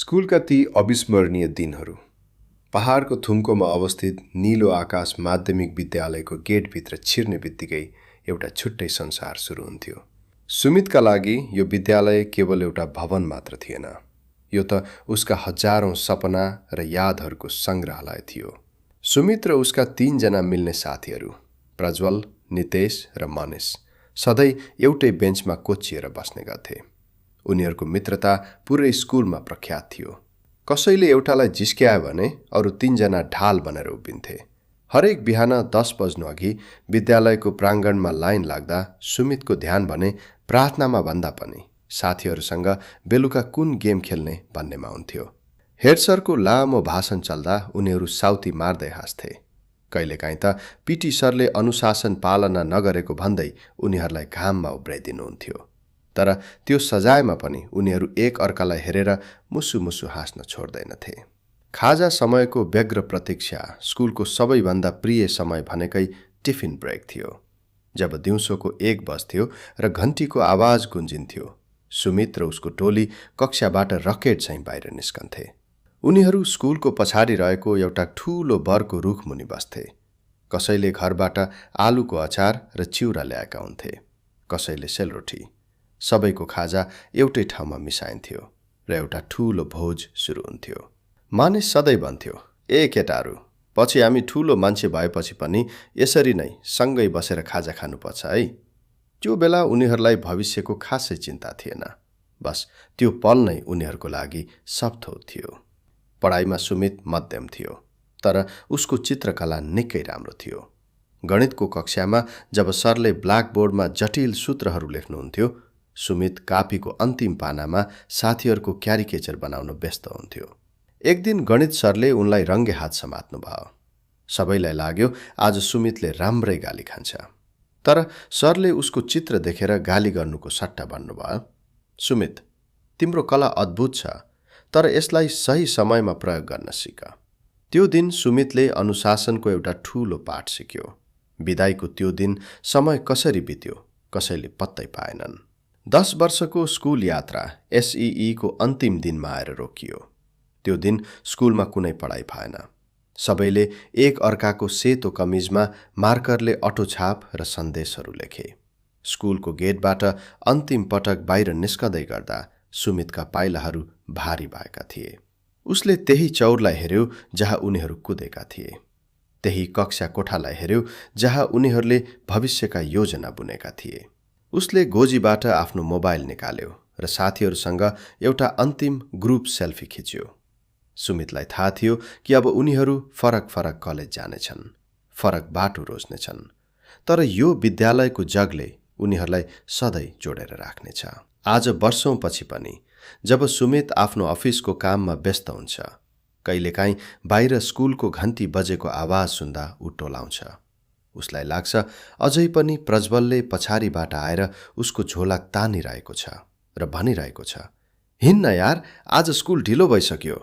स्कुलका ती अविस्मरणीय दिनहरू। पहाडको थुम्कोमा अवस्थित नीलो आकाश माध्यमिक विद्यालयको गेटभित्र छिर्ने बित्तिकै एउटा छुट्टै संसार सुरु हुन्थ्यो। सुमितका लागि यो विद्यालय केवल एउटा भवन मात्र थिएन। यो त उसका हजारौं सपना र यादहरूको सङ्ग्रहालय थियो। सुमित र उसका 3 जना मिल्ने साथीहरू प्रज्वल, नितेश र मनेश सधैँ एउटै बेन्चमा कोचिएर बस्ने गर्थे। उनीहरूको मित्रता पुरै स्कुलमा प्रख्यात थियो। कसैले एउटालाई जिस्क्यायो भने अरू 3 जना ढाल बनेर उभिन्थे। हरेक बिहान 10 बज्नु अघि विद्यालयको प्राङ्गणमा लाइन लाग्दा सुमितको ध्यान भने प्रार्थनामा भन्दा पनि साथीहरूसँग बेलुका कुन गेम खेल्ने भन्नेमा हुन्थ्यो। हेड सरको लामो भाषण चल्दा उनीहरू साउती मार्दै हाँस्थे। कहिलेकाहीँ त पिटी सरले अनुशासन पालना नगरेको भन्दै उनीहरूलाई घाममा उभ्राइदिनुहुन्थ्यो। तर त्यो सजायमा पनि उनीहरू एक अर्कालाई हेरेर मुसु मुसु हाँस्न छोड्दैनथे। खाजा समयको व्यग्र प्रतीक्षा स्कुलको सबैभन्दा प्रिय समय भनेकै टिफिन ब्रेक थियो। जब दिउँसोको 1 बज्थ्यो र घन्टीको आवाज गुन्जिन्थ्यो, सुमित र उसको टोली कक्षाबाट रकेट चाहिँ बाहिर निस्कन्थे। उनीहरू स्कुलको पछाडि रहेको एउटा ठूलो बरको रुख मुनि बस्थे। कसैले घरबाट आलुको अचार र चिउरा ल्याएका हुन्थे, कसैले सेलरोटी। सबैको खाजा एउटै ठाउँमा मिसाइन्थ्यो र एउटा ठूलो भोज सुरु हुन्थ्यो। मानिस सधैँ भन्थ्यो, ए केटाहरू, पछि हामी ठूलो मान्छे भएपछि पनि यसरी नै सँगै बसेर खाजा खानुपर्छ है। त्यो बेला उनीहरूलाई भविष्यको खासै चिन्ता थिएन। बस त्यो पल नै उनीहरूको लागि सब थोक थियो। पढाइमा सुमित मध्यम थियो, तर उसको चित्रकला निकै राम्रो थियो। गणितको कक्षामा जब सरले ब्ल्याकबोर्डमा जटिल सूत्रहरू लेख्नुहुन्थ्यो, सुमित कापीको अन्तिम पानामा साथीहरूको क्यारिकेचर बनाउन व्यस्त हुन्थ्यो। एक दिन गणित सरले उनलाई रङ्गे हात समात्नु भयो। सबैलाई लाग्यो आज सुमितले राम्रै गाली खान्छ। तर सरले उसको चित्र देखेर गाली गर्नुको सट्टा भन्नुभयो, सुमित, तिम्रो कला अद्भुत छ, तर यसलाई सही समयमा प्रयोग गर्न सिक। त्यो दिन सुमितले अनुशासनको एउटा ठूलो पाठ सिक्यो। बिदाईको त्यो दिन समय कसरी बित्यो कसैले पत्तै पाएनन्। 10 वर्षको स्कुल यात्रा एसईई को अन्तिम दिनमा आएर रोकियो। त्यो दिन स्कुलमा कुनै पढाइ भएन। सबैले एक अर्काको सेतो कमिजमा मार्करले अटोछाप र सन्देशहरू लेखे। स्कुलको गेटबाट अन्तिम पटक बाहिर निस्कँदै गर्दा सुमितका पाइलाहरू भारी भएका थिए। उसले त्यही चौरलाई हेर्यो जहाँ उनीहरू कुदेका थिए, त्यही कक्षा कोठालाई हेर्यो जहाँ उनीहरूले भविष्यका योजना बुनेका थिए। उसले गोजीबाट आफ्नो मोबाइल निकाल्यो र साथीहरूसँग एउटा अन्तिम ग्रुप सेल्फी खिच्यो। सुमितलाई थाहा थियो कि अब उनीहरू फरक फरक कलेज जानेछन्, फरक बाटो रोज्नेछन्, तर यो विद्यालयको जगले उनीहरूलाई सधैँ जोडेर राख्नेछ। आज वर्षौंपछि पनि जब सुमित आफ्नो अफिसको काममा व्यस्त हुन्छ, कहिलेकाहीँ बाहिर स्कुलको घन्टी बजेको आवाज सुन्दा ऊ टोलाउँछ। उसलाई लाग्छ अझै पनि प्रज्वलले पछाडिबाट आएर उसको झोला तानिरहेको छ र भनिरहेको छ, हिन्न यार, आज स्कुल ढिलो भइसक्यो।